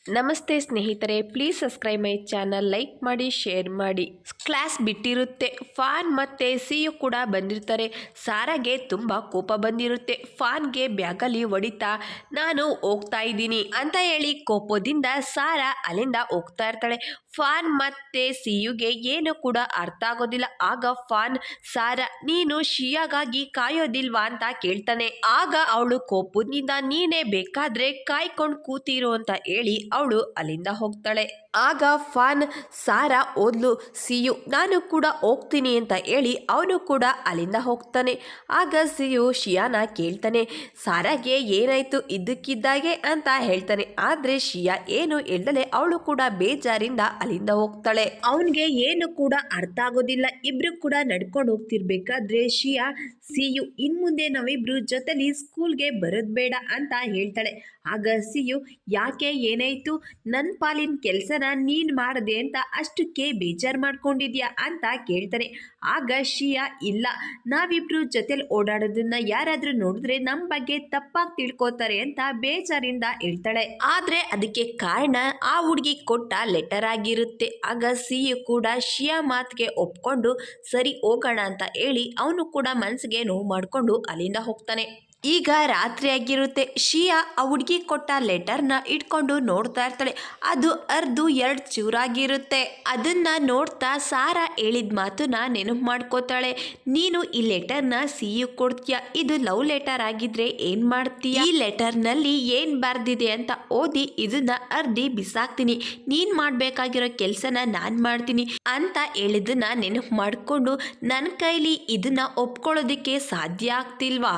ನಮಸ್ತೆ ಸ್ನೇಹಿತರೆ, please subscribe my channel, like ಮಾಡಿ, ಶೇರ್ ಮಾಡಿ. ಕ್ಲಾಸ್ ಬಿಟ್ಟಿರುತ್ತೆ. ಫಾನ್ ಮತ್ತೆ ಸಿಯು ಕೂಡ ಬಂದಿರ್ತಾರೆ. ಸಾರಾಗೆ ತುಂಬ ಕೋಪ ಬಂದಿರುತ್ತೆ. ಫಾನ್ಗೆ ಬ್ಯಾಗಲ್ಲಿ ಹೊಡಿತಾ ನಾನು ಹೋಗ್ತಾ ಇದ್ದೀನಿ ಅಂತ ಹೇಳಿ ಕೋಪದಿಂದ ಸಾರಾ ಅಲ್ಲಿಂದ ಹೋಗ್ತಾ ಇರ್ತಾಳೆ. ಫಾನ್ ಮತ್ತೆ ಸಿಯುಗೆ ಏನು ಕೂಡ ಅರ್ಥ ಆಗೋದಿಲ್ಲ. ಆಗ ಫಾನ್ ಸಾರಾ ನೀನು ಶಿಯಾಗಾಗಿ ಕಾಯೋದಿಲ್ವಾ ಅಂತ ಕೇಳ್ತಾನೆ. ಆಗ ಅವಳು ಕೋಪದಿಂದ ನೀನೇ ಬೇಕಾದ್ರೆ ಕಾಯ್ಕೊಂಡು ಕೂತಿರು ಅಂತ ಹೇಳಿ ಅವಳು ಅಲ್ಲಿಂದ ಹೋಗ್ತಾಳೆ. ಆಗ ಫಾನ್ ಸಾರಾ ಓದ್ಲು ಸಿಯು ನಾನು ಕೂಡ ಹೋಗ್ತೀನಿ ಅಂತ ಹೇಳಿ ಅವನು ಕೂಡ ಅಲ್ಲಿಂದ ಹೋಗ್ತಾನೆ. ಆಗ ಸಿಯು ಶಿಯಾನ ಕೇಳ್ತಾನೆ, ಸಾರಾಗೆ ಏನಾಯ್ತು ಇದ್ದಕ್ಕಿದ್ದಾಗೆ ಅಂತ ಹೇಳ್ತಾನೆ. ಆದ್ರೆ ಶಿಯಾ ಏನು ಹೇಳ್ದಲೆ ಅವಳು ಕೂಡ ಬೇಜಾರಿಂದ ಅಲ್ಲಿಂದ ಹೋಗ್ತಾಳೆ. ಅವನಿಗೆ ಏನು ಕೂಡ ಅರ್ಥ ಆಗೋದಿಲ್ಲ. ಇಬ್ರು ಕೂಡ ನಡ್ಕೊಂಡು ಹೋಗ್ತಿರ್ಬೇಕಾದ್ರೆ ಶಿಯಾ ಸಿಯು ಇನ್ಮುಂದೆ ನಾವಿಬ್ರು ಜೊತೆಲಿ ಸ್ಕೂಲ್ಗೆ ಬರೋದ್ ಬೇಡ ಅಂತ ಹೇಳ್ತಾಳೆ. ಆಗ ಸಿಯು ಯಾಕೆ ಏನಾಯ್ತು, ನನ್ನ ಪಾಲಿನ ಕೆಲಸನ ನೀನ್ ಮಾಡದೆ ಅಂತ ಅಷ್ಟಕ್ಕೆ ಬೇಜಾರು ಮಾಡ್ಕೊಂಡಿದ್ಯಾ ಅಂತ ಕೇಳ್ತಾನೆ. ಆಗ ಶಿಯಾ ಇಲ್ಲ, ನಾವಿಬ್ರು ಜೊತೆಲಿ ಓಡಾಡೋದನ್ನ ಯಾರಾದ್ರೂ ನೋಡಿದ್ರೆ ನಮ್ಮ ಬಗ್ಗೆ ತಪ್ಪಾಗಿ ತಿಳ್ಕೊತಾರೆ ಅಂತ ಬೇಜಾರಿಂದ ಹೇಳ್ತಾಳೆ. ಆದ್ರೆ ಅದಕ್ಕೆ ಕಾರಣ ಆ ಹುಡುಗಿ ಕೊಟ್ಟ ಲೆಟರ್ ಆಗಿರುತ್ತೆ. ಆಗ ಸಿಯು ಕೂಡ ಶಿಯಾ ಮಾತಿಗೆ ಒಪ್ಕೊಂಡು ಸರಿ ಹೋಗೋಣ ಅಂತ ಹೇಳಿ ಅವನು ಕೂಡ ಮನಸ್ಸಿಗೆ ನೋವು ಮಾಡಿಕೊಂಡು ಅಲ್ಲಿಂದ ಹೋಗ್ತಾನೆ. ಈಗ ರಾತ್ರಿ ಆಗಿರುತ್ತೆ. ಶಿಯಾ ಆ ಹುಡುಗಿ ಕೊಟ್ಟ ಲೆಟರ್ನ ಇಟ್ಕೊಂಡು ನೋಡ್ತಾ ಇರ್ತಾಳೆ. ಅದು ಅರ್ದು 2 ಚೂರಾಗಿರುತ್ತೆ. ಅದನ್ನ ನೋಡ್ತಾ ಸಾರಾ ಹೇಳಿದ ಮಾತನ್ನ ನೆನಪು ಮಾಡ್ಕೋತಾಳೆ. ನೀನು ಈ ಲೆಟರ್ನ ಸಿಯು ಕೊಡ್ತೀಯ, ಇದು ಲವ್ ಲೆಟರ್ ಆಗಿದ್ರೆ ಏನ್ ಮಾಡ್ತೀಯ, ಈ ಲೆಟರ್ನಲ್ಲಿ ಏನ್ ಬರ್ದಿದೆ ಅಂತ ಓದಿ ಇದನ್ನ ಅರ್ದಿ ಬಿಸಾಕ್ತೀನಿ, ನೀನ್ ಮಾಡ್ಬೇಕಾಗಿರೋ ಕೆಲ್ಸನ ನಾನ್ ಮಾಡ್ತೀನಿ ಅಂತ ಹೇಳಿದನ್ನ ನೆನಪು ಮಾಡ್ಕೊಂಡು ನನ್ನ ಕೈಲಿ ಇದನ್ನ ಒಪ್ಕೊಳ್ಳೋದಿಕ್ಕೆ ಸಾಧ್ಯ ಆಗ್ತಿಲ್ವಾ,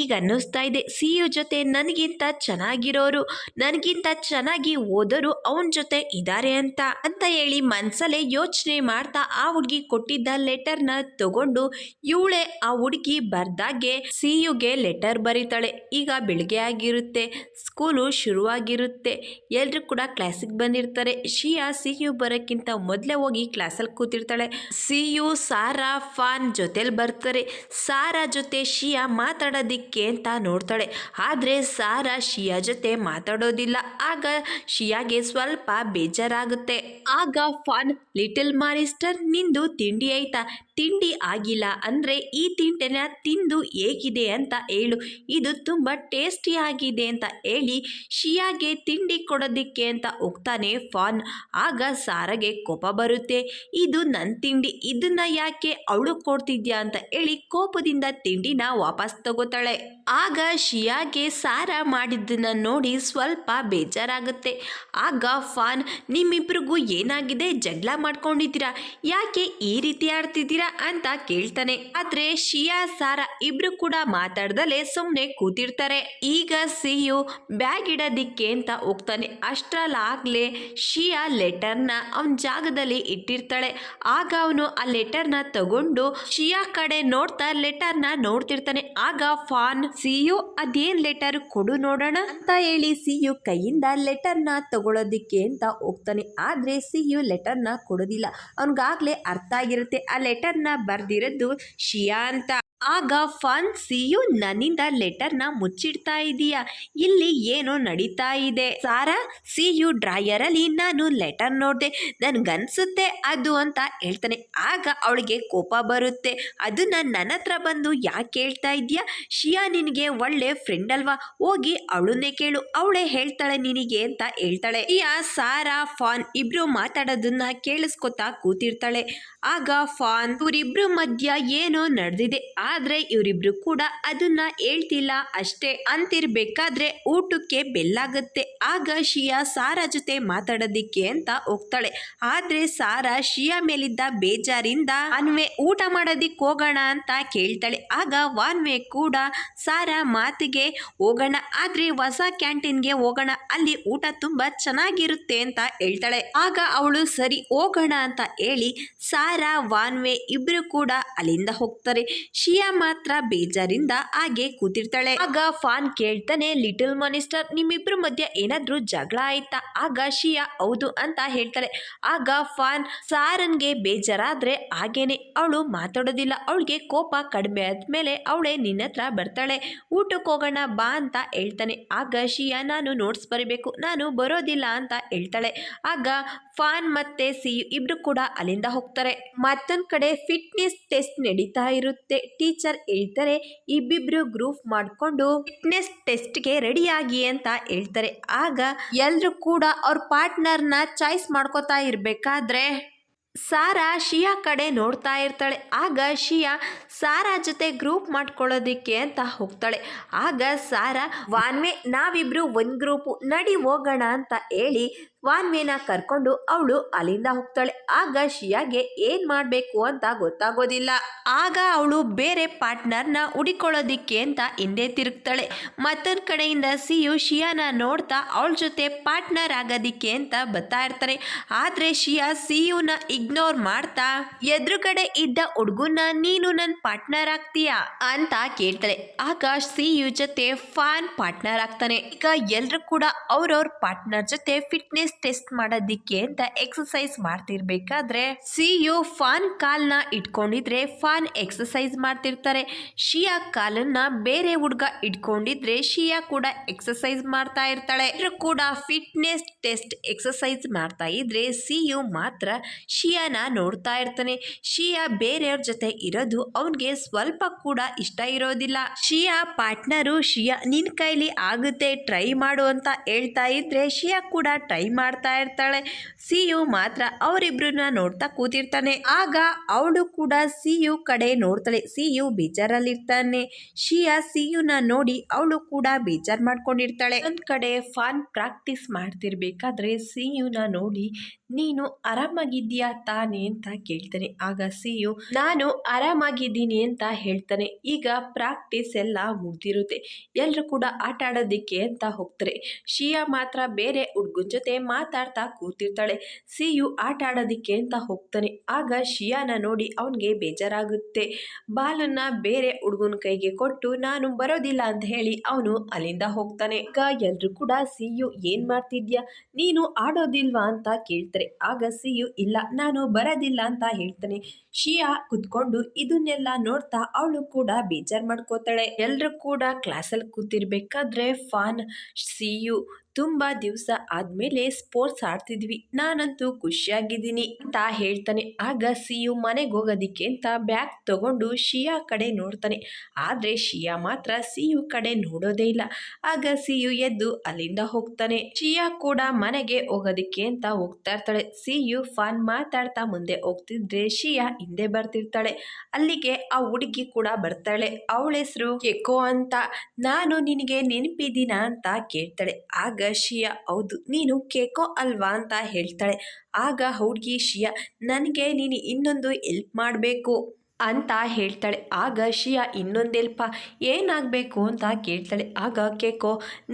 ಈಗ ಅನ್ನಿಸ್ತಾ ಇದೆ ಸಿಯು ಜೊತೆ ನನಗಿಂತ ಚೆನ್ನಾಗಿರೋರು, ನನಗಿಂತ ಚೆನ್ನಾಗಿ ಓದೋರು ಅವನ ಜೊತೆ ಇದ್ದಾರೆ ಅಂತ ಹೇಳಿ ಮನ್ಸಲ್ಲೇ ಯೋಚನೆ ಮಾಡ್ತಾ ಆ ಹುಡುಗಿ ಕೊಟ್ಟಿದ್ದ ಲೆಟರ್ನ ತಗೊಂಡು ಇವಳೆ ಆ ಹುಡುಗಿ ಬರ್ದಾಗೆ ಸಿಯುಗೆ ಲೆಟರ್ ಬರೀತಾಳೆ. ಈಗ ಬೆಳಿಗ್ಗೆ ಆಗಿರುತ್ತೆ, ಸ್ಕೂಲು ಶುರುವಾಗಿರುತ್ತೆ, ಎಲ್ರು ಕೂಡ ಕ್ಲಾಸಿಗೆ ಬಂದಿರ್ತಾರೆ. ಶಿಯಾ ಸಿಯು ಬರೋಕ್ಕಿಂತ ಮೊದಲೇ ಹೋಗಿ ಕ್ಲಾಸಲ್ಲಿ ಕೂತಿರ್ತಾಳೆ. ಸಿಯು ಸಾರಾ ಫಾನ್ ಜೊತೆಲಿ ಬರ್ತಾರೆ. ಸಾರಾ ಜೊತೆ ಶಿಯಾ ಮಾತಾಡೋದಿಕ್ಕೆ ಅಂತ ನೋಡ್ತಾಳೆ. ಆದ್ರೆ ಸಾರಾ ಶಿಯಾ ಜೊತೆ ಮಾತಾಡೋದಿಲ್ಲ. ಆಗ ಶಿಯಾಗೆ ಸ್ವಲ್ಪ ಬೇಜಾರಾಗುತ್ತೆ. ಆಗ ಫಾನ್ ಲಿಟಲ್ ಮಾರಿಸ್ಟರ್ ನಿಂದು ತಿಂಡಿ ಆಯ್ತಾ, ತಿಂಡಿ ಆಗಿಲ್ಲ ಅಂದ್ರೆ ಈ ತಿಂಡಿನ ತಿಂದು ಹೇಗಿದೆ ಅಂತ ಹೇಳು, ಇದು ತುಂಬ ಟೇಸ್ಟಿ ಆಗಿದೆ ಅಂತ ಹೇಳಿ ಶಿಯಾಗೆ ತಿಂಡಿ ಕೊಡೋದಿಕ್ಕೆ ಅಂತ ಹೋಗ್ತಾನೆ ಫಾನ್. ಆಗ ಸಾರಾಗೆ ಕೋಪ ಬರುತ್ತೆ. ಇದು ನನ್ನ ತಿಂಡಿ, ಇದನ್ನ ಯಾಕೆ ಅವಳು ಕೊಡ್ತಿದ್ಯಾ ಅಂತ ಹೇಳಿ ಕೋಪದಿಂದ ತಿಂಡಿನ ವಾಪಸ್ ತಗೋತಾಳೆ. ಆಗ ಶಿಯಾಗೆ ಸಾರಾ ಮಾಡಿದ್ದನ್ನ ನೋಡಿ ಸ್ವಲ್ಪ ಬೇಜಾರಾಗುತ್ತೆ. ಆಗ ಫಾನ್ ನಿಮ್ಮಿಬ್ರಿಗೂ ಏನಾಗಿದೆ, ಜಗಳ ಮಾಡ್ಕೊಂಡಿದ್ದೀರಾ, ಯಾಕೆ ಈ ರೀತಿ ಆಡ್ತಿದ್ದೀರಾ ಅಂತ ಕೇಳ್ತಾನೆ. ಆದ್ರೆ ಶಿಯಾ ಸಾರಾ ಇಬ್ರು ಕೂಡ ಮಾತಾಡ್ದಲೆ ಸುಮ್ನೆ ಕೂತಿರ್ತಾರೆ. ಈಗ ಸಿಯು ಬ್ಯಾಗ್ ಇಡೋದಿಕ್ಕೆ ಅಂತ ಹೋಗ್ತಾನೆ. ಅಷ್ಟ್ರಲ್ಲಾಗ್ಲೇ ಶಿಯಾ ಲೆಟರ್ನ ಅವನ ಜಾಗದಲ್ಲಿ ಇಟ್ಟಿರ್ತಾಳೆ. ಆಗ ಅವನು ಆ ಲೆಟರ್ನ ತಗೊಂಡು ಶಿಯಾ ಕಡೆ ನೋಡ್ತಾ ಲೆಟರ್ನ ನೋಡ್ತಿರ್ತಾನೆ. ಆಗ ಫಾನ್ ಸಿಯು ಅದೇನ್ ಲೆಟರ್ ಕೊಡು ನೋಡೋಣ ಅಂತ ಹೇಳಿ ಸಿಯು ಕೈಯಿಂದ ಲೆಟರ್ನ ತಗೊಳ್ಳೋದಿಕ್ಕೆ ಅಂತ ಹೋಗ್ತಾನೆ. ಆದ್ರೆ ಸಿಯು ಲೆಟರ್ನ ಕೊಡೋದಿಲ್ಲ. ಅವನಿಗಾಗ್ಲೇ ಅರ್ಥ ಆಗಿರುತ್ತೆ ಆ ಲೆಟರ್ನ ಬರ್ದಿರೋದು ಶಿಯಾ ಅಂತ. ಆಗ ಫಾನ್ ಸಿಯು ನನ್ನಿಂದ ಲೆಟರ್ನ ಮುಚ್ಚಿಡ್ತಾ ಇದೀಯಾ, ಇಲ್ಲಿ ಏನೋ ನಡೀತಾ ಇದೆ. ಸಾರಾ ಸಿಯು ಡ್ರಾಯರ್ ಅಲ್ಲಿ ನಾನು ಲೆಟರ್ ನೋಡ್ದೆ, ನನ್ಗನ್ಸುತ್ತೆ ಅದು ಅಂತ ಹೇಳ್ತಾನೆ. ಆಗ ಅವಳಿಗೆ ಕೋಪ ಬರುತ್ತೆ. ಅದನ್ನ ನನ್ನ ಹತ್ರ ಬಂದು ಯಾಕೆ ಹೇಳ್ತಾ ಇದೀಯಾ, ಶಿಯಾ ನಿನಗೆ ಒಳ್ಳೆ ಫ್ರೆಂಡ್ ಅಲ್ವಾ, ಹೋಗಿ ಅವಳನ್ನೇ ಕೇಳು, ಅವಳೇ ಹೇಳ್ತಾಳೆ ನಿನಗೆ ಅಂತ ಹೇಳ್ತಾಳೆ. ಶಿಯಾ ಸಾರಾ ಫಾನ್ ಇಬ್ರು ಮಾತಾಡೋದನ್ನ ಕೇಳಿಸ್ಕೊತಾ ಕೂತಿರ್ತಾಳೆ. ಆಗ ಫಾನ್ ಇವರಿಬ್ರು ಮಧ್ಯ ಏನೋ ನಡೆದಿದೆ, ಆದ್ರೆ ಇವರಿಬ್ರು ಕೂಡ ಅದನ್ನ ಹೇಳ್ತಿಲ್ಲ ಅಷ್ಟೇ ಅಂತಿರ್ಬೇಕಾದ್ರೆ ಊಟಕ್ಕೆ ಬೆಲ್ಲಾಗುತ್ತೆ. ಆಗ ಶಿಯಾ ಸಾರಾ ಜೊತೆ ಮಾತಾಡೋದಿಕ್ಕೆ ಅಂತ ಹೋಗ್ತಾಳೆ. ಆದ್ರೆ ಸಾರಾ ಶಿಯಾ ಮೇಲಿದ್ದ ಬೇಜಾರಿಂದ ವಾನ್ವೆ ಊಟ ಮಾಡೋದಿಕ್ ಹೋಗೋಣ ಅಂತ ಕೇಳ್ತಾಳೆ. ಆಗ ವಾನ್ವೆ ಕೂಡ ಸಾರಾ ಮಾತಿಗೆ ಹೋಗೋಣ, ಆದ್ರೆ ಹೊಸ ಕ್ಯಾಂಟೀನ್ಗೆ ಹೋಗೋಣ, ಅಲ್ಲಿ ಊಟ ತುಂಬಾ ಚೆನ್ನಾಗಿರುತ್ತೆ ಅಂತ ಹೇಳ್ತಾಳೆ. ಆಗ ಅವಳು ಸರಿ ಹೋಗೋಣ ಅಂತ ಹೇಳಿ ಸಾರಾ ವಾನ್ವೆ ಇಬ್ರು ಕೂಡ ಅಲ್ಲಿಂದ ಹೋಗ್ತಾರೆ. ಶಿಯಾ ಶಿಯಾ ಮಾತ್ರ ಬೇಜಾರಿಂದ ಹಾಗೆ ಕೂತಿರ್ತಾಳೆ. ಆಗ ಫಾನ್ ಕೇಳ್ತಾನೆ, ಲಿಟಲ್ ಮಾನಿಸ್ಟರ್ ನಿಮ್ಮಿಬ್ರ ಮಧ್ಯೆ ಏನಾದ್ರೂ ಜಗಳ ಆಯ್ತಾ? ಆಗ ಶಿಯಾ ಹೌದು ಅಂತ ಹೇಳ್ತಾಳೆ. ಆಗ ಫಾನ್ ಸಾರನ್ಗೆ ಬೇಜಾರಾದ್ರೆ ಹಾಗೇನೆ ಅವಳು ಮಾತಾಡೋದಿಲ್ಲ, ಅವಳಿಗೆ ಕೋಪ ಕಡಿಮೆ ಆದ್ಮೇಲೆ ಅವಳೇ ನಿನ್ನ ಹತ್ರ ಬರ್ತಾಳೆ, ಊಟಕ್ಕೆ ಹೋಗೋಣ ಬಾ ಅಂತ ಹೇಳ್ತಾನೆ. ಆಗ ಶಿಯಾ ನಾನು ನೋಟ್ಸ್ ಬರಿಬೇಕು, ನಾನು ಬರೋದಿಲ್ಲ ಅಂತ ಹೇಳ್ತಾಳೆ. ಆಗ ಫಾನ್ ಮತ್ತೆ ಸಿಯು ಇಬ್ರು ಕೂಡ ಅಲ್ಲಿಂದ ಹೋಗ್ತಾರೆ. ಮತ್ತೊಂದ್ ಕಡೆ ಫಿಟ್ನೆಸ್ ಟೆಸ್ಟ್ ನಡೀತಾ ಇರುತ್ತೆ. ಟೀಚರ್ ಹೇಳ್ತಾರೆ ಇಬ್ಬಿಬ್ರು ಗ್ರೂಪ್ ಮಾಡ್ಕೊಂಡು ಫಿಟ್ನೆಸ್ ಟೆಸ್ಟ್ಗೆ ರೆಡಿ ಆಗಿ ಅಂತ ಹೇಳ್ತಾರೆ. ಆಗ ಎಲ್ರು ಕೂಡ ಅವ್ರ ಪಾರ್ಟ್ನರ್ನ ಚಾಯ್ಸ್ ಮಾಡ್ಕೋತಾ ಇರ್ಬೇಕಾದ್ರೆ ಸಾರಾ ಶಿಯಾ ಕಡೆ ನೋಡ್ತಾ ಇರ್ತಾಳೆ. ಆಗ ಶಿಯಾ ಸಾರಾ ಜೊತೆ ಗ್ರೂಪ್ ಮಾಡ್ಕೊಳ್ಳೋದಿಕ್ಕೆ ಅಂತ ಹೋಗ್ತಾಳೆ. ಆಗ ಸಾರಾ ವಾನ್ವೆ ನಾವಿಬ್ರು ಒಂದ್ ಗ್ರೂಪು ನಡಿ ಹೋಗೋಣ ಅಂತ ಹೇಳಿ ವಾನ್ವೇನ ಕರ್ಕೊಂಡು ಅವಳು ಅಲ್ಲಿಂದ ಹೋಗ್ತಾಳೆ. ಆಗ ಶಿಯಾಗೆ ಏನ್ ಮಾಡ್ಬೇಕು ಅಂತ ಗೊತ್ತಾಗೋದಿಲ್ಲ. ಆಗ ಅವಳು ಬೇರೆ ಪಾರ್ಟ್ನರ್ನ ಹುಡಿಕೊಳ್ಳೋದಿಕ್ಕೆ ಅಂತ ಹಿಂದೆ ತಿರುಗ್ತಾಳೆ. ಮತ್ತೊಂದ್ ಕಡೆಯಿಂದ ಸಿಯು ಶಿಯಾನ ನೋಡ್ತಾ ಅವಳ ಜೊತೆ ಪಾರ್ಟ್ನರ್ ಆಗೋದಿಕ್ಕೆ ಅಂತ ಬರ್ತಾ ಇರ್ತಾರೆ. ಆದ್ರೆ ಶಿಯಾ ಸಿಯುನ ಇಗ್ನೋರ್ ಮಾಡ್ತಾ ಎದುರುಗಡೆ ಇದ್ದ ಹುಡುಗನ ನೀನು ನನ್ನ ಪಾರ್ಟ್ನರ್ ಆಗ್ತೀಯಾ ಅಂತ ಕೇಳ್ತಾಳೆ. ಆಗ ಸಿಯು ಜೊತೆ ಫಾನ್ ಪಾರ್ಟ್ನರ್ ಆಗ್ತಾನೆ. ಈಗ ಎಲ್ರು ಕೂಡ ಅವ್ರವ್ರ ಪಾರ್ಟ್ನರ್ ಜೊತೆ ಫಿಟ್ನೆಸ್ ಟೆಸ್ಟ್ ಮಾಡೋದಿಕ್ಕೆ ಅಂತ ಎಕ್ಸರ್ಸೈಸ್ ಮಾಡ್ತಿರ್ಬೇಕಾದ್ರೆ ಸಿಯು ಫಾನ್ ಕಾಲ್ನ ಇಟ್ಕೊಂಡಿದ್ರೆ ಫಾನ್ ಎಕ್ಸರ್ಸೈಸ್ ಮಾಡ್ತಿರ್ತಾರೆ. ಶಿಯಾ ಕಾಲನ್ನ ಬೇರೆ ಹುಡುಗ ಇಟ್ಕೊಂಡಿದ್ರೆ ಶಿಯಾ ಕೂಡ ಎಕ್ಸರ್ಸೈಸ್ ಮಾಡ್ತಾ ಇರ್ತಾಳೆ. ಎಲ್ಲರೂ ಕೂಡ ಫಿಟ್ನೆಸ್ ಟೆಸ್ಟ್ ಎಕ್ಸರ್ಸೈಸ್ ಮಾಡ್ತಾ ಇದ್ರೆ ಸಿಯು ಮಾತ್ರ ಶಿಯಾನ ನೋಡ್ತಾ ಇರ್ತಾನೆ. ಶಿಯಾ ಬೇರೆಯವ್ರ ಜೊತೆ ಇರೋದು ಅವನ್ಗೆ ಸ್ವಲ್ಪ ಕೂಡ ಇಷ್ಟ ಇರೋದಿಲ್ಲ. ಶಿಯಾ ಪಾರ್ಟ್ನರು ಶಿಯಾ ನಿನ್ ಕೈಲಿ ಆಗುತ್ತೆ ಟ್ರೈ ಮಾಡು ಅಂತ ಹೇಳ್ತಾ ಇದ್ರೆ ಶಿಯಾ ಕೂಡ ಟ್ರೈ ಮಾಡ್ತಾ ಇರ್ತಾಳೆ. ಸಿಯು ಮಾತ್ರ ಅವರಿಬ್ರನ್ನ ನೋಡ್ತಾ ಕೂತಿರ್ತಾನೆ. ಆಗ ಅವಳು ಕೂಡ ಸಿಯು ಕಡೆ ನೋಡ್ತಾಳೆ. ಸಿಯು ಬೇಜಾರಲ್ಲಿರ್ತಾನೆ. ಶಿಯಾ ಸಿಯುನ ನೋಡಿ ಅವಳು ಕೂಡ ಬೇಜಾರ್ ಮಾಡ್ಕೊಂಡಿರ್ತಾಳೆ. ಒಂದ್ ಕಡೆ ಫಾನ್ ಪ್ರಾಕ್ಟೀಸ್ ಮಾಡ್ತಿರ್ಬೇಕಾದ್ರೆ ಸಿಯುನ ನೋಡಿ ನೀನು ಆರಾಮಾಗಿದ್ದೀಯಾ ತಾನೇ ಅಂತ ಕೇಳ್ತಾನೆ. ಆಗ ಸಿಯು ನಾನು ಆರಾಮಾಗಿದ್ದೀನಿ ಅಂತ ಹೇಳ್ತಾನೆ. ಈಗ ಪ್ರಾಕ್ಟೀಸ್ ಎಲ್ಲ ಮುಗ್ದಿರುತ್ತೆ, ಎಲ್ರು ಕೂಡ ಆಟ ಆಡೋದಿಕ್ಕೆ ಅಂತ ಹೋಗ್ತಾರೆ. ಶಿಯಾ ಮಾತ್ರ ಬೇರೆ ಹುಡ್ಗನ್ ಜೊತೆ ಮಾತಾಡ್ತಾ ಕೂತಿರ್ತಾಳೆ. ಸಿಯು ಆಟ ಆಡೋದಿಕ್ಕೆ ಅಂತ ಹೋಗ್ತಾನೆ. ಆಗ ಶಿಯಾನ ನೋಡಿ ಅವನ್ಗೆ ಬೇಜಾರಾಗುತ್ತೆ. ಬಾಲನ್ನ ಬೇರೆ ಹುಡುಗನ ಕೈಗೆ ಕೊಟ್ಟು ನಾನು ಬರೋದಿಲ್ಲ ಅಂತ ಹೇಳಿ ಅವನು ಅಲ್ಲಿಂದ ಹೋಗ್ತಾನೆ. ಈಗ ಎಲ್ರು ಕೂಡ ಸಿಯು ಏನ್ ಮಾಡ್ತಿದ್ಯಾ ನೀನು ಆಡೋದಿಲ್ವಾ ಅಂತ ಕೇಳ್ತಾರೆ. ಆಗ ಸಿಯು ಇಲ್ಲ ನಾನು ಬರೋದಿಲ್ಲ ಅಂತ ಹೇಳ್ತಾನೆ. ಶಿಯಾ ಕುತ್ಕೊಂಡು ಇದನ್ನೆಲ್ಲ ನೋಡ್ತಾ ಅವಳು ಕೂಡ ಬೇಜಾರ್ ಮಾಡ್ಕೋತಾಳೆ. ಎಲ್ರು ಕೂಡ ಕ್ಲಾಸಲ್ಲಿ ಕೂತಿರ್ಬೇಕಾದ್ರೆ ಫಾನ್ ಸಿಯು ತುಂಬಾ ದಿವಸ ಆದ್ಮೇಲೆ ಸ್ಪೋರ್ಟ್ಸ್ ಆಡ್ತಿದ್ವಿ, ನಾನಂತೂ ಖುಷಿಯಾಗಿದ್ದೀನಿ ಅಂತ ಹೇಳ್ತಾನೆ. ಆಗ ಸಿಯು ಮನೆಗೆ ಹೋಗೋದಿಕ್ಕೆ ಅಂತ ಬ್ಯಾಗ್ ತಗೊಂಡು ಶಿಯಾ ಕಡೆ ನೋಡ್ತಾನೆ. ಆದ್ರೆ ಶಿಯಾ ಮಾತ್ರ ಸಿಯು ಕಡೆ ನೋಡೋದೇ ಇಲ್ಲ. ಆಗ ಸಿಯು ಎದ್ದು ಅಲ್ಲಿಂದ ಹೋಗ್ತಾನೆ. ಶಿಯಾ ಕೂಡ ಮನೆಗೆ ಹೋಗೋದಿಕ್ಕೆ ಅಂತ ಹೋಗ್ತಾ ಇರ್ತಾಳೆ. ಸಿಯು ಫಾನ್ ಮಾತಾಡ್ತಾ ಮುಂದೆ ಹೋಗ್ತಿದ್ರೆ ಶಿಯಾ ಹಿಂದೆ ಬರ್ತಿರ್ತಾಳೆ. ಅಲ್ಲಿಗೆ ಆ ಹುಡುಗಿ ಕೂಡ ಬರ್ತಾಳೆ. ಅವಳ ಹೆಸರು ಕೆಕೋ ಅಂತ. ನಾನು ನಿನಗೆ ನೆನಪಿದ್ದೀನ ಅಂತ ಕೇಳ್ತಾಳೆ. ಆಗ ಶಿಯಾ ಹೌದು ನೀನು ಕೇಕೋ ಅಲ್ವಾ ಅಂತ ಹೇಳ್ತಾಳೆ. ಆಗ ಹುಡುಗಿ ಶಿಯಾ ನನಗೆ ನೀನು ಇನ್ನೊಂದು ಹೆಲ್ಪ್ ಮಾಡಬೇಕು ಅಂತ ಹೇಳ್ತಾಳೆ. ಆಗ ಶಿಯಾ ಇನ್ನೊಂದು ಹೆಲ್ಪ ಏನಾಗಬೇಕು ಅಂತ ಕೇಳ್ತಾಳೆ. ಆಗ ಕೇಕೋ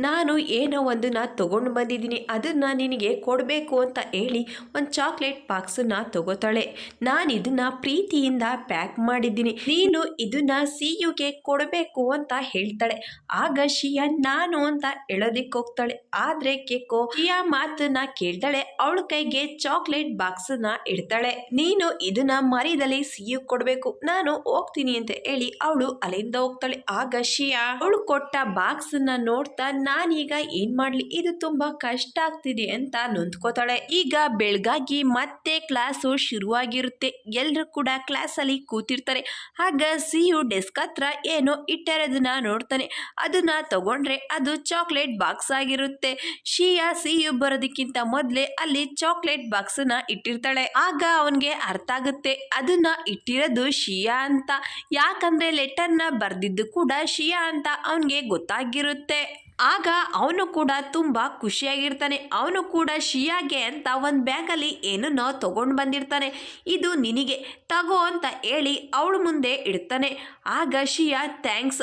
ನಾನು ಏನೋ ಒಂದನ್ನ ತಗೊಂಡು ಬಂದಿದ್ದೀನಿ, ಅದನ್ನು ನಿನಗೆ ಕೊಡಬೇಕು ಅಂತ ಹೇಳಿ ಒಂದು ಚಾಕ್ಲೇಟ್ ಬಾಕ್ಸನ್ನ ತಗೋತಾಳೆ. ನಾನು ಇದನ್ನ ಪ್ರೀತಿಯಿಂದ ಪ್ಯಾಕ್ ಮಾಡಿದ್ದೀನಿ, ನೀನು ಇದನ್ನ ಸಿಯುಗೆ ಕೊಡಬೇಕು ಅಂತ ಹೇಳ್ತಾಳೆ. ಆಗ ಶಿಯಾ ನಾನು ಅಂತ ಹೇಳೋದಿಕ್ಕೆ ಹೋಗ್ತಾಳೆ. ಆದರೆ ಕೇಕೋ ಶಿಯಾ ಮಾತನ್ನ ಕೇಳ್ತಾಳೆ. ಅವಳ ಕೈಗೆ ಚಾಕ್ಲೇಟ್ ಬಾಕ್ಸನ್ನ ಇಡ್ತಾಳೆ. ನೀನು ಇದನ್ನ ಮರಿದಲ್ಲಿ ಸಿಯು ಕೊಡಬೇಕು, ನಾನು ಹೋಗ್ತೀನಿ ಅಂತ ಹೇಳಿ ಅವಳು ಅಲ್ಲಿಂದ ಹೋಗ್ತಾಳೆ. ಆಗ ಶಿಯಾ ಅವಳು ಕೊಟ್ಟ ಬಾಕ್ಸ್ ನ ನೋಡ್ತಾ ನಾನೀಗ ಏನ್ ಮಾಡ್ಲಿ, ಇದು ತುಂಬಾ ಕಷ್ಟ ಆಗ್ತಿದೆ ಅಂತ ನೊಂದ್ಕೋತಾಳೆ. ಈಗ ಬೆಳಗಾಗಿ ಮತ್ತೆ ಕ್ಲಾಸು ಶುರುವಾಗಿರುತ್ತೆ. ಎಲ್ರು ಕೂಡ ಕ್ಲಾಸ್ ಅಲ್ಲಿ ಕೂತಿರ್ತಾರೆ. ಆಗ ಸಿಯು ಡೆಸ್ಕ್ ಹತ್ರ ಏನೋ ಇಟ್ಟಿರೋದನ್ನ ನೋಡ್ತಾನೆ. ಅದನ್ನ ತಗೊಂಡ್ರೆ ಅದು ಚಾಕ್ಲೇಟ್ ಬಾಕ್ಸ್ ಆಗಿರುತ್ತೆ. ಶಿಯಾ ಸಿಯು ಬರೋದಕ್ಕಿಂತ ಮೊದ್ಲೇ ಅಲ್ಲಿ ಚಾಕ್ಲೇಟ್ ಬಾಕ್ಸ್ ನ ಇಟ್ಟಿರ್ತಾಳೆ. ಆಗ ಅವನ್ಗೆ ಅರ್ಥ ಆಗುತ್ತೆ ಅದನ್ನ ಇಟ್ಟಿರೋದು ಶಿಯಾ ಅಂತ. ಯಾಕಂದ್ರೆ ಲೆಟರ್ನ ಬರ್ದಿದ್ದು ಕೂಡ ಶಿಯಾ ಅಂತ ಅವನ್ಗೆ ಗೊತ್ತಾಗಿರುತ್ತೆ. ಆಗ ಅವನು ಕೂಡ ತುಂಬ ಖುಷಿಯಾಗಿರ್ತಾನೆ. ಅವನು ಕೂಡ ಶಿಯಾಗೆ ಅಂತ ಒಂದು ಬ್ಯಾಗಲ್ಲಿ ಏನನ್ನೋ ತಗೊಂಡು ಬಂದಿರ್ತಾನೆ. ಇದು ನಿನಗೆ ತಗೋ ಅಂತ ಹೇಳಿ ಅವಳು ಮುಂದೆ ಇಡ್ತಾನೆ. ಆಗ ಶಿಯಾ ಥ್ಯಾಂಕ್ಸ್,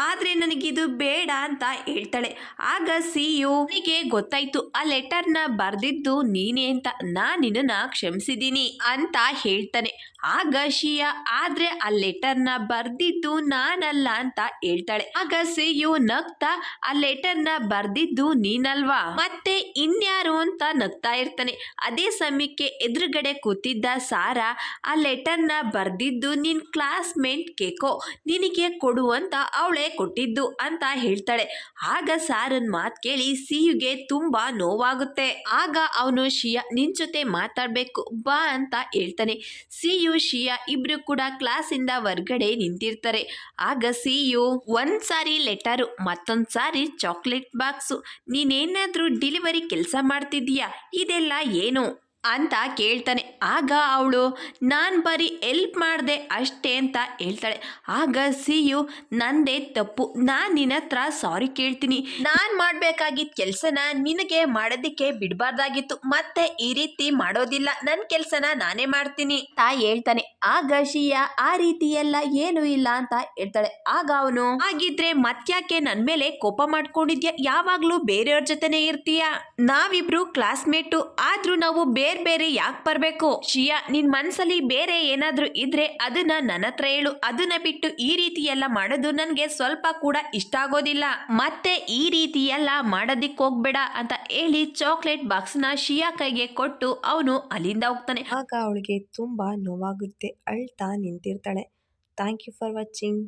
ಆದರೆ ನನಗಿದು ಬೇಡ ಅಂತ ಹೇಳ್ತಾಳೆ. ಆಗ ಸಿಯು ನನಗೆ ಗೊತ್ತಾಯ್ತು ಆ ಲೆಟರ್ನ ಬರೆದಿದ್ದು ನೀನೇ ಅಂತ, ನಾನು ನಿನ್ನನ್ನು ಕ್ಷಮಿಸಿದ್ದೀನಿ ಅಂತ ಹೇಳ್ತಾನೆ. ಆಗ ಶಿಯಾ ಆದ್ರೆ ಆ ಲೆಟರ್ನ ಬರ್ದಿದ್ದು ನಾನಲ್ಲ ಅಂತ ಹೇಳ್ತಾಳೆ. ಆಗ ಸಿಯು ನಗ್ತಾ ಆ ಲೆಟರ್ನ ಬರ್ದಿದ್ದು ನೀನಲ್ವಾ ಮತ್ತೆ ಇನ್ಯಾರು ಅಂತ ನಗ್ತಾ ಇರ್ತಾನೆ. ಅದೇ ಸಮಯಕ್ಕೆ ಎದುರುಗಡೆ ಕೂತಿದ್ದ ಸಾರಾ ಆ ಲೆಟರ್ನ ಬರ್ದಿದ್ದು ನಿನ್ ಕ್ಲಾಸ್ಮೇಟ್ ಕೇಕೋ ನಿನಗೆ ಕೊಡು ಅಂತ ಅವಳೇ ಕೊಟ್ಟಿದ್ದು ಅಂತ ಹೇಳ್ತಾಳೆ. ಆಗ ಸಾರನ್ ಮಾತು ಕೇಳಿ ಸಿಯುಗೆ ತುಂಬಾ ನೋವಾಗುತ್ತೆ. ಆಗ ಅವನು ಶಿಯಾ ನಿನ್ ಜೊತೆ ಮಾತಾಡ್ಬೇಕು ಬಾ ಅಂತ ಹೇಳ್ತಾನೆ. ಸಿಯು ಶಿಯಾ ಇಬ್ರು ಕೂಡ ಕ್ಲಾಸಿಂದ ಹೊರ್ಗಡೆ ನಿಂತಿರ್ತಾರೆ. ಆಗ ಸಿಯು ಒಂದ್ ಸಾರಿ ಲೆಟರು ಮತ್ತೊಂದ್ ಸಾರಿ ಚಾಕ್ಲೇಟ್ ಬಾಕ್ಸು, ನೀನೇನಾದ್ರೂ ಡೆಲಿವರಿ ಕೆಲಸ ಮಾಡ್ತಿದ್ದೀಯಾ, ಇದೆಲ್ಲ ಏನು ಅಂತ ಕೇಳ್ತಾನೆ. ಆಗ ಅವಳು ನಾನು ಬರೀ ಹೆಲ್ಪ್ ಮಾಡಿದೆ ಅಷ್ಟೇ ಅಂತ ಹೇಳ್ತಾಳೆ. ಆಗ ಸಿಯು ನಂದೇ ತಪ್ಪು, ನಾನು ನಿನ್ನ ಹತ್ರ ಸಾರಿ ಕೇಳ್ತೀನಿ, ನಾನು ಮಾಡಬೇಕಾಗಿದ್ದ ಕೆಲಸನ ನಿನಗೆ ಮಾಡೋದಕ್ಕೆ ಬಿಡಬಾರ್ದಾಗಿತ್ತು, ಮತ್ತೆ ಈ ರೀತಿ ಮಾಡೋದಿಲ್ಲ, ನನ್ನ ಕೆಲಸನ ನಾನೇ ಮಾಡ್ತೀನಿ ಅಂತ ಹೇಳ್ತಾನೆ. ಆಗ ಶಿಯಾ ಆ ರೀತಿ ಎಲ್ಲ ಏನೂ ಇಲ್ಲ ಅಂತ ಹೇಳ್ತಾಳೆ. ಆಗ ಅವನು ಹಾಗಿದ್ರೆ ಮತ್ತ್ಯಾಕೆ ನನ್ನ ಮೇಲೆ ಕೋಪ ಮಾಡ್ಕೊಂಡಿದ್ಯಾ, ಯಾವಾಗ್ಲೂ ಬೇರೆಯವ್ರ ಜೊತೆನೇ ಇರ್ತೀಯಾ, ನಾವಿಬ್ರು ಕ್ಲಾಸ್ಮೇಟು ಆದ್ರೂ ನಾವು ಬೇರೆ ಬೇರೆ ಯಾಕೆ ಬರ್ಬೇಕು, ಶಿಯಾ ನಿನ್ ಮನ್ಸಲ್ಲಿ ಬೇರೆ ಏನಾದ್ರೂ ಇದ್ರೆ ಅದನ್ನ ನನ್ನ ಹತ್ರ ಹೇಳು, ಅದನ್ನ ಬಿಟ್ಟು ಈ ರೀತಿ ಎಲ್ಲ ಮಾಡೋದು ನನ್ಗೆ ಸ್ವಲ್ಪ ಕೂಡ ಇಷ್ಟ ಆಗೋದಿಲ್ಲ, ಮತ್ತೆ ಈ ರೀತಿ ಎಲ್ಲ ಮಾಡೋದಿಕ್ ಹೋಗ್ಬೇಡ ಅಂತ ಹೇಳಿ ಚಾಕ್ಲೇಟ್ ಬಾಕ್ಸ್ ನ ಶಿಯಾ ಕೈಗೆ ಕೊಟ್ಟು ಅವನು ಅಲ್ಲಿಂದ ಹೋಗ್ತಾನೆ. ಆಗ ಅವಳಿಗೆ ತುಂಬಾ ನೋವಾಗುತ್ತೆ, ಅಳ್ತಾ ನಿಂತಿರ್ತಾಳೆ. Thank you for watching.